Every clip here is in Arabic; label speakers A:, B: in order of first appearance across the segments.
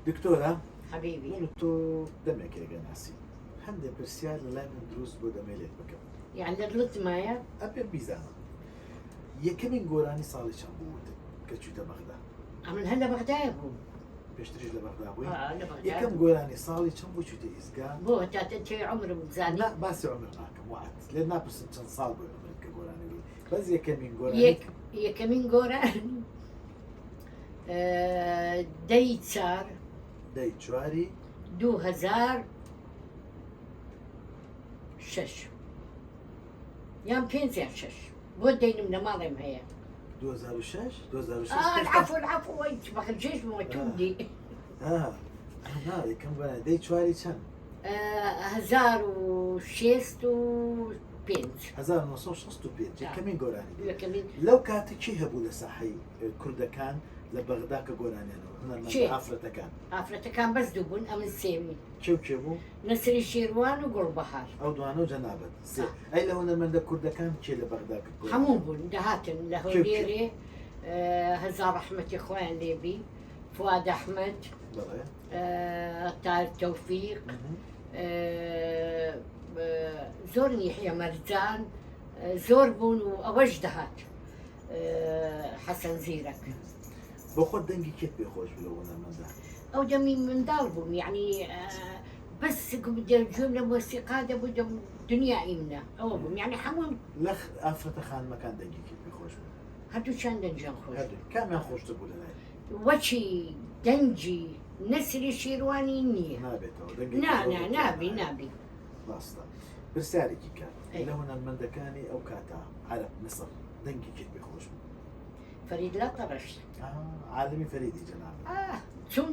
A: دكتورة
B: حبيبي
A: منو دمك يا ناسي هەندێک پرسیار لە لای من دروست بۆ دەمەلێت بکەم
B: يعني دەدڵت مایە
A: ئەبێ بیزانم یەکەمین گۆرانی ساڵی چەند بووتن کە چووتە بەغدا
B: من هەر لە بەغدایە بووم
A: پێشتریش لە بەغدا بووی
B: لە بەغدا
A: یەکەم گۆرانی ساڵی چەند بۆ چووتە ئیزگا
B: بۆ هەتا تێ عمرم بزانی
A: نا باسی عمر ناکەم وعد لێ ناپرسم چەند ساڵ بووی عمرت کە گۆرانی بووی بەس یەکەمین گۆرانی
B: یەکەمین گۆرانی دەی چار
A: دەی چواری
B: 2006 یان 5 یان 6 بۆ دەینم لە ماڵێم هەیە
A: 2006 2006
B: العفو بەخرجێش بۆ توندی
A: نا یەکەم گۆرانی دەی چواری چەند 1965 یەکەمین گۆرانی لەو کاتە چی هەبوو لە ساحەی کوردەکان لە بەغدا کە گۆرانیانەوە
B: ئافرەتەکان بەس دوو بوون ئەمن سێمی
A: کێ بوو
B: نەسری شێروان و گوڵبەهار
A: ئەو دوانە و جەنابەت ئەی لە هونەرمەندە کوردەکان کێ لە بەغدا کرد
B: هەموو بوون دەهاتن لە هەولێرێ هەزار ڕەحمەتی خۆیان لێبی فواد ئەحمەد تار تەوفیق زۆر یحیە مەرجان زۆر بوون و ئەوەش دەهات حەسەن زیرەک
A: بۆ خۆت دەنگی کێت پێخۆش لە هونەرمەندە
B: ئەو دەمی منداڵ بووم یعنی بەس گوێم لە مۆسیقا دەبوو دنیا ئیمنە ئەوە بووم یعنی هەموو
A: لە ئافرەتە خانمەکان دەنگی کێت پێخۆش بوو
B: هەردووچیان دەنجیان خۆش
A: کامیان خۆشتە بوو لەلای
B: وەچی دەنجی نەسری شێروانی نییە نابی
A: ڕاستە پرسیارێکی کات لە هونەرمەندەکانی ئەو کاتە عەرەب مەسڵ دەنگی کێت پێخۆش بوو
B: فەرید لا تەڕەش
A: عالمی فەریدی جەناب
B: چوم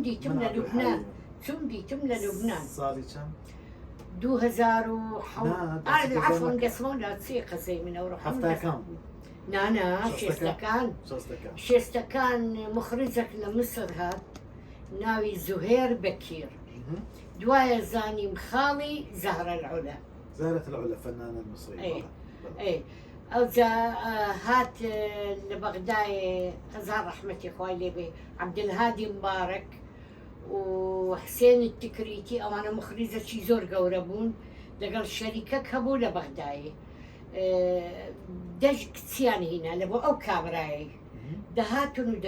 B: دیتم لە لوبنان
A: ساڵی چەند
B: 2007 عفوا قسمون لا تصير قسي من أوروح
A: هەفتاکان بوو
B: شێستەکان مخرجك لمصر هات ناوي زهير بكير دوایە زانیم خاڵی زهرة العلا
A: فنانة المصرية
B: اي او هات لبغداد هزار رحمتي خوي ليبي عبد الهادي مبارك وحسين التكريتي او انا مخرجة شي زور قوربون لقال شركة كبو لبغداد دج كتيان هنا لبو او كامراي دهاتون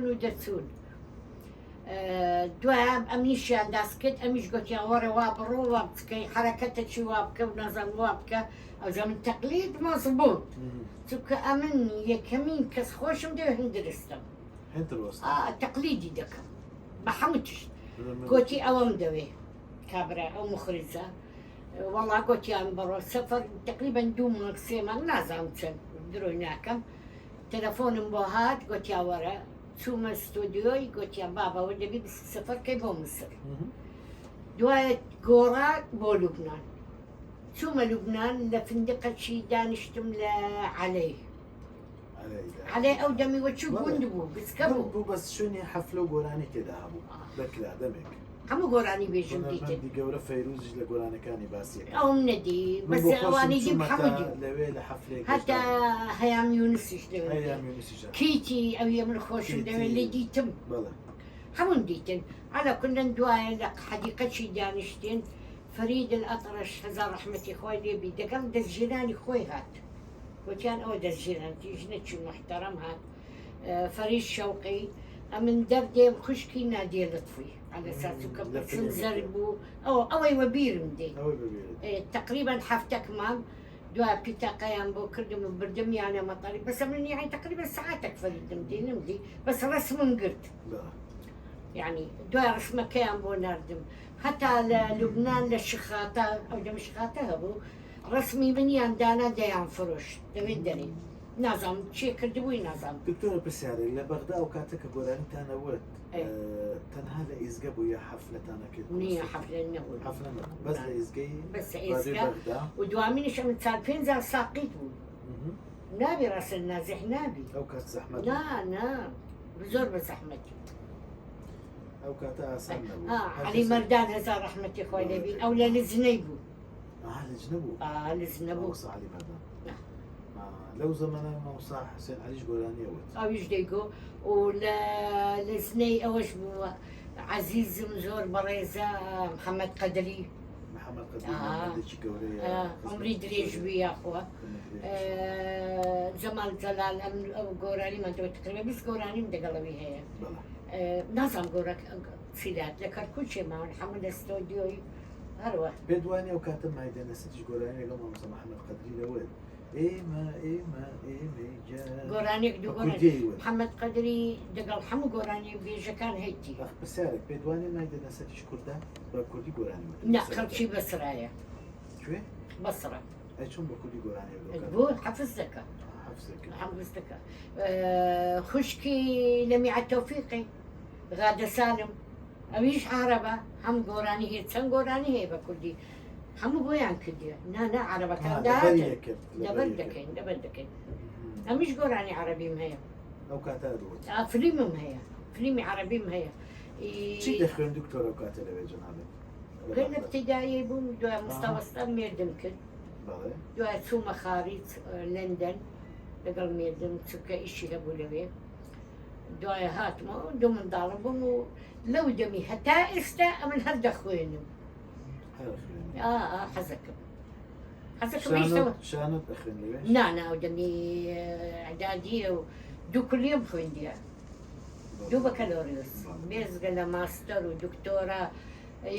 B: ودسون دوام ئەمیش داست کرد ئەمیش گوتیان وەرە وا بڕۆ وا بکەی حرەکەتە چی وا بکە و نازان وا بکە ئەوجا من تەقلید مەزبوط چونکە ئەمن یەکەمین کەس خۆشم دەوێ هەندرستم تەقلیدی دەکەم بە هەموو تشت گوتی ئەوەم دەوێ کابرا ئەو مخرجە وەڵا گوتیان بڕۆ سەفەر تقریبا 2 مانگ 3 مانگ نازانم چەند درۆی ناکەم تەلەفۆنم بۆ هات گوتیا وەرە چوومە ستۆدیۆی گوتیان بابەوە دەبی سەفەرکەی بۆ مسر دوایە گۆڕا بۆ لوبنان چوومە لوبنان لە فندقەکی دانیشتم لە عەلەی ئەو دەمی وەچوو گوند بوو گچکە
A: بوو بەس شوێنی حەفلە و گۆرانی تێدا هەبوو بەکرا دەمێک
B: هەموو گۆرانی بێژم دیتن
A: گەورە فەیروزیش لە گۆرانەکانی باسی
B: ئەوم نەدی بەس ئەوانی دیم حەموودی
A: لەوێ لە حەفلەیەک
B: هەتا هەیام یونسیش دەوێت کیتی ئەویە من خۆشم دەوێت لێ دیتم هەموون دیتن على كلن دوایە لە حەدیقەچی دانیشتین فەرید الئەطرەش هەزار ڕەحمەتی خۆی لێبی دەگەڵ دەستگیرانی خۆی هات وتیان ئەوە دەستگیرانی ژنێکی محتەرەم هات فەرید شەوقی ئەمن دەردێم خوشکی نادیە لەطفی على أساس كم زربوا أو يبيرم دي تقريبا حفتك مام دوا بيتا قيام بو كردم بردم يعني مطاري بس من يعني تقريبا ساعتك فريدم دي نمدي بس رسم قلت يعني دوا رسم قيام بو نردم حتى لبنان للشخاطة أو دم شخاطة هبو رسمي من ياندانا ديان فروش دوين دني نظام شيء كردبوي نظام
A: دكتور بسياري لبغدا وكاتك قراني تانا ولد تنها لإزقا بويا حفلة كده
B: نية حفلة نقول
A: بس لإزقا
B: بس إزقا ودوامين شو متسالفين زي ساقيت نابي راس النازح نابي
A: أو كات زحمة
B: لا بزور بزحمتي
A: أو كات أسان
B: علي مردان هزار رحمتي خوي نبي أو للزنيبو
A: لجنبو
B: لجنبو
A: وصى علي مردان لو زمانا موصى حسين عليش قولاني أوت
B: أو يجديقو ولا لزني أوش بو عزيزم زۆر بەڕێزە محەممەد قەدری عمری درێژ بی یاخوا جەمال جەلال ئەو گۆرانیمان تقریبا 20 گۆرانیم دەگەڵەوی هەیە نازام گۆرە چیلات لە کەرکوچێ ماون هەموو لە ستۆدیۆی هەروە
A: بێدوانی ئەو کاتە مایدەنەسەتیش گۆرانی لەگەڵ مامۆستا محەممەد قەدری لەوێت
B: گۆرانێک دوگۆران محەممەد قەدری دەگەڵ هەموو گۆرانی بێژەکان هەیتی
A: بەسیارێک پێدوانی مایدەنەسەتیش کووردا بە کوردی گۆرانی
B: نا خەڵکی بەسرایە
A: کوێ
B: بەسرە
A: چۆن بە کوردی گۆرانی
B: بۆ حەفز دەکە حەفز دەکە خوشکی لە میعەد تەوفیقی غادە سالم ئەویش عەرەبە هەم گۆرانی هەیە چەند گۆرانی هەیە بە کوردی هەموو بۆیان کردیە نا عەرەبەکان دەبەر دەکەین ئەمیش گۆرانی عەرەبیم هەیە
A: ئەو کاتە
B: فلیمم هەیە فلیمی عەرەبیم هەیە
A: چی دەخوێن دکتۆر ئەو کاتە لەوێ جەنابێت
B: خوێن ابتیدایی بووم دوای مستەوەستا مێردم کرد دوای چوومە خارج لەندەن لەگەڵ مێردم چونکە ئیشی هەبوو لەوێ دوایە هاتمەوە دوو منداڵم بووم و لەو دەمی هەتا ئێستا ئەمن هەر دەخوێنم حەزەکەم
A: شانت دەخوێن لەوێ
B: ناو دەمی ئەعدادیە و دوو کولیەم خوێندیە دوو بەکەلۆریوس بێزگە لە ماستەر و دکتۆرە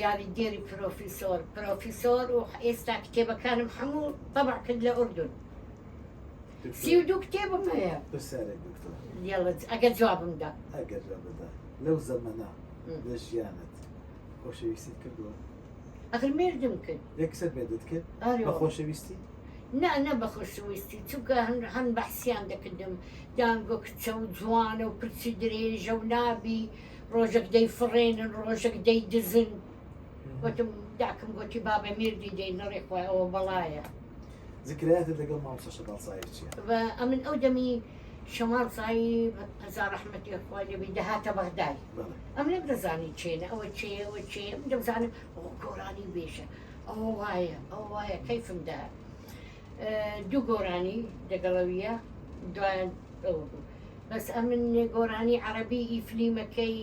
B: یاریدێری پرۆفیسۆر و ئێستا کتێبەکانم هەموو طەبع کرد لە ئوردون 32 کتێبم هەیە ئەگەر جوابم دا
A: لەو زەمەنە لە ژیانت خۆشەویستیت کردووە
B: ئەگەر مێردم کرد
A: یەکسەر بێدت کرد بە خۆشەویستی
B: نە بە خۆشەویستی چونکە هەن بەحسیان دەکردم دانگۆ کچە و جوانە و پرچی درێژە و نابی ڕۆژێک دەی فڕێنن ڕۆژێک دەی دزن گوتم داکەم گوتی بابە میردی دەی نەڕێ خوای ئەوە بەڵایە
A: ذکرایاتت لەگەڵ مامۆستا شەماڵ سایر چییە؟
B: ئەمن ئەو دەمی شەماڵ سایی هەزار ڕەحمەتی خوای لێبی دەهاتە بەغداد ئەم نەمدەزانی چێنە ئەوە چێ ئەم دەمزانم گۆرانی بێشە ئەوە وایە کەیفم دا دوو گۆرانی دەگەڵەویە دوایان ئەوە بوو بەس ئەمن گۆرانی عەرەبی ئیفلیمەکەی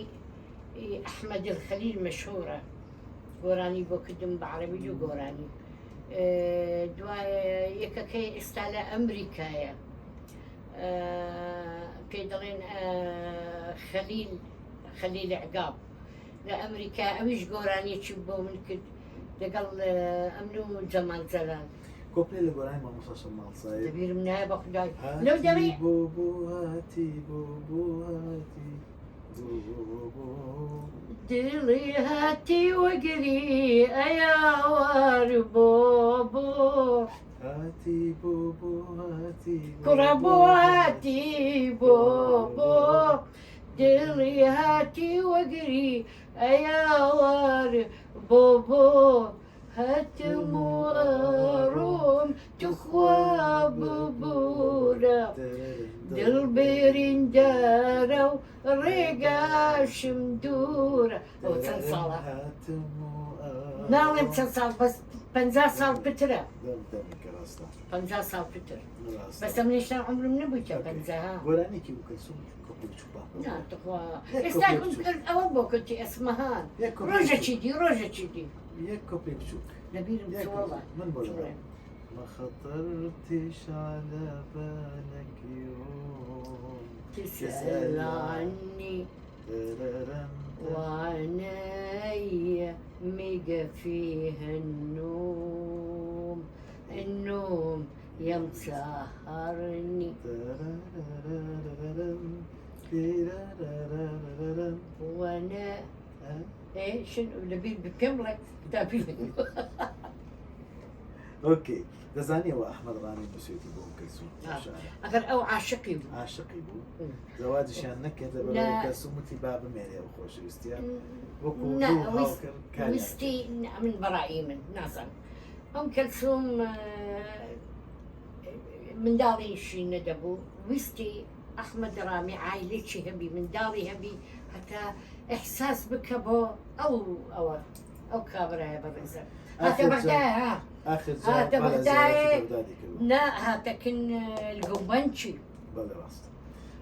B: ئەحمەد الخەلیل مەشهوورە گۆرانی بۆ کردم بە عەرەبی دوو گۆرانی دوایە یەکەکەی ئێستا لە ئەمریکایە پێ دەڵێن خەلیل عقاب لە ئەمریکا ئەویش گۆرانیەکی بۆ من کرد لەگەڵ ئەمن و جەمال جەلال
A: کۆپلێ لە گۆرانی مامۆستا شەماڵ سایر
B: دەبیرم نایە بە خودای لەو دەمەی دڵی هاتی وەگری ئەیاوار بۆ کوڕە بۆ هاتی بۆ دڵی هاتی وەگری ئەیاوار بۆ هەتم و ئەڕۆم توخوا ببوورە دڵبێرین دارە و ڕێگاشم دوورە ئەو چەند ساڵە ناڵێم چەند ساڵ بەس 50 ساڵ پترە 50 ساڵ پتر بەس ئەم نیشتان عمرم نەبوویتە 50
A: گۆرانێکی بکەسوم
B: ئێستا ئەوە بۆ کردی ئەسمەهان ڕۆژێکی دی
A: یەک کۆپێ بچووک
B: لەبیرم چۆڵە
A: من بۆ ما خطرتش على بالك يوم
B: تسأل عني وعنايا ميجا فيها النوم يا مسهرني وانا ايه شنو لبيل بكملك تابين
A: اوكي دەزانیەوە ئەحمەد ڕانی بسوێتی بۆ کەلسوم
B: ئەگەر ئەو عاشقی
A: بوو زەواجیشیان نەکردە بە کەلسوم وتی با بمێنێ و خۆشەویستیان
B: ویستی من بەڕایی من نازانم ئەم کەلسوم منداڵیشی نەدەبوو ویستی ئەحمەد ڕامی عایلێکی هەبی منداڵی هەبی هەتا ئەحساس بکە بۆ ئەو کابرایە بەڕێزە هاتە بەغدایە نا هاتەکن الگومبەنچی
A: بەڵێ ڕاست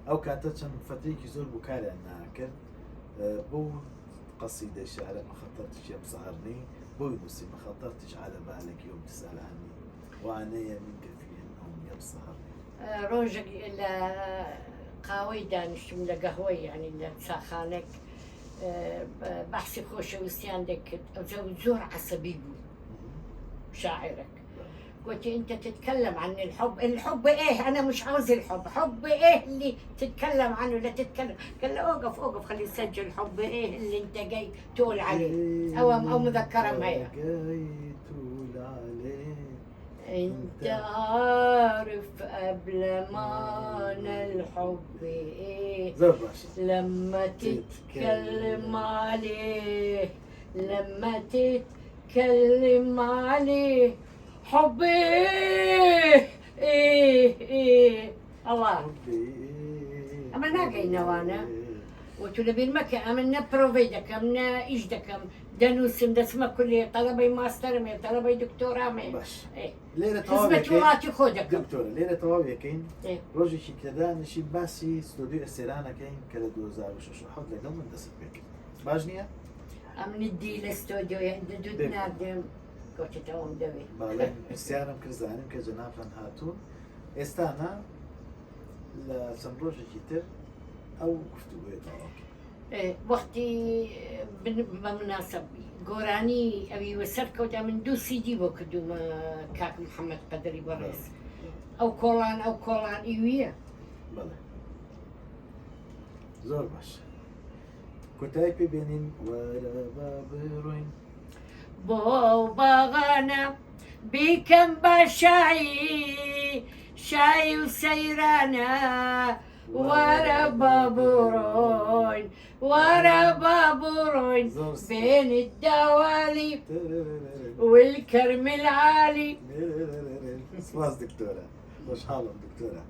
A: ئەو کاتە چەند فترێکی زۆر بوو کاریان ناکرد بۆ قصيدة شعر ما خطرتش يا بسهرني بوينوسي ما خطرتش على بالك يوم تسأل عني وأنا منك في النوم يا بسهرني.
B: روجك قاوي دانش من قهوة يعني ساخانك بحثي خوش وسياندك زور عصبي شاعرك. قلت انت تتكلم عن الحب ايه؟ انا مش عاوز الحب، حب ايه اللي تتكلم عنه؟ لا تتكلم. قال له اوقف خلي يسجل. حب ايه اللي انت جاي تقول عليه؟ او مذكره معي
A: جاي تقول عليه.
B: انت عارف قبل معنى الحب ايه لما تتكلم عليه، لما تتكلم عليه. حب ايه الله عملنا قينا وانا وتولي بالمكة أمنا بروفيدك أمنا إجدكم دانوسم دسمة كلية طلبي ماستر مي طلبي دكتوراه مي
A: إيه ليلة
B: طوابي خودك
A: دكتورة ليلة طوابي كين روجي شي كذا نشي باسي استوديو السيرانا كين كلا دوزار وشو حد لقوم من دست بك باجنية
B: أمن الدي الاستوديو يعني دود نادم كوتش توم دوي
A: بالله السيارة كرزانم كجناب هاتون استانا لسمروجي كتير أو كفتوا
B: وقتی بمناسب گۆرانی ئەوی وەسەر کەوتا من 2 CD بۆ کردومە کاک محەممەد قەدەری بەڕێز ئەو کۆڵان ئیویە
A: زۆر باش کۆتای پێبێنین وەرە بە بڕۆین
B: بۆ باغانە بیکەم بە شایی و سەیرانە وەرە بابڕۆین وەرە بابڕۆین بين الدوالي والكرم العالي.
A: سپاس دکتۆرە خۆشحاڵم دکتۆرە.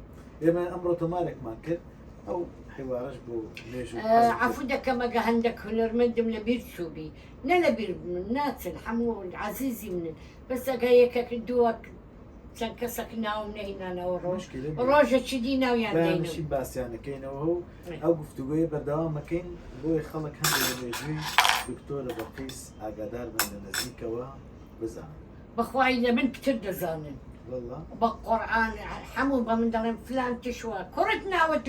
A: ئێمە ئەمڕۆ تۆمارێک مان کرد ئەو حیوارەش بۆ
B: عفو دەکەم ئەگە هەندێک هونەرمەندم لەبیر چووبی نە لەبیر ناچن هەموو عەزیزی منن بەس ئەگە یەکێک دووەک چەند کەسێک ناوم نەهێنانەوە ڕۆژێکی دی ناویان
A: دێنشی باسییانەکەینەوە و ئەو گفتوگوۆی بەردەوامەکەین بۆی خەڵک هەندێک لە مێژووی دکتۆرە بەقیس ئاگادار بن لە نزیکەوە بزانن.
B: بەخوای لە من پتر دەزانن بە قورئان هەموو بە من دەڵێن فلان تشوە کوڕت ناوت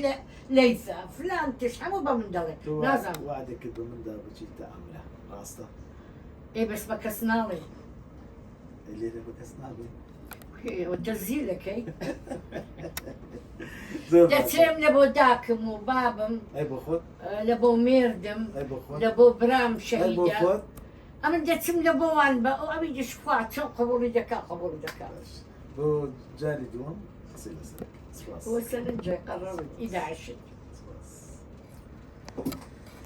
B: لەیسا فلان تش هەموو بە من دەڵێن نازانم
A: وعدێک کرد بە مندا بچیت تەعاملە ڕاستە
B: بەس بە کەس ناڵێ
A: لێرە بە کەس نابێت
B: وتەزیلەکەی دەچێم لە بۆ داکم و بابم لە بۆ مێردم لە بۆ برام شەهیدە ئەمن دەچم لە بۆوان بە ئەو ئەوی دشخوا چۆن قبوڵی دەکا قبوڵی دەکات
A: بۆ جاری دووەم قسەی لەسەر
B: وەسەرنجای قەڕەوت ئیداعشت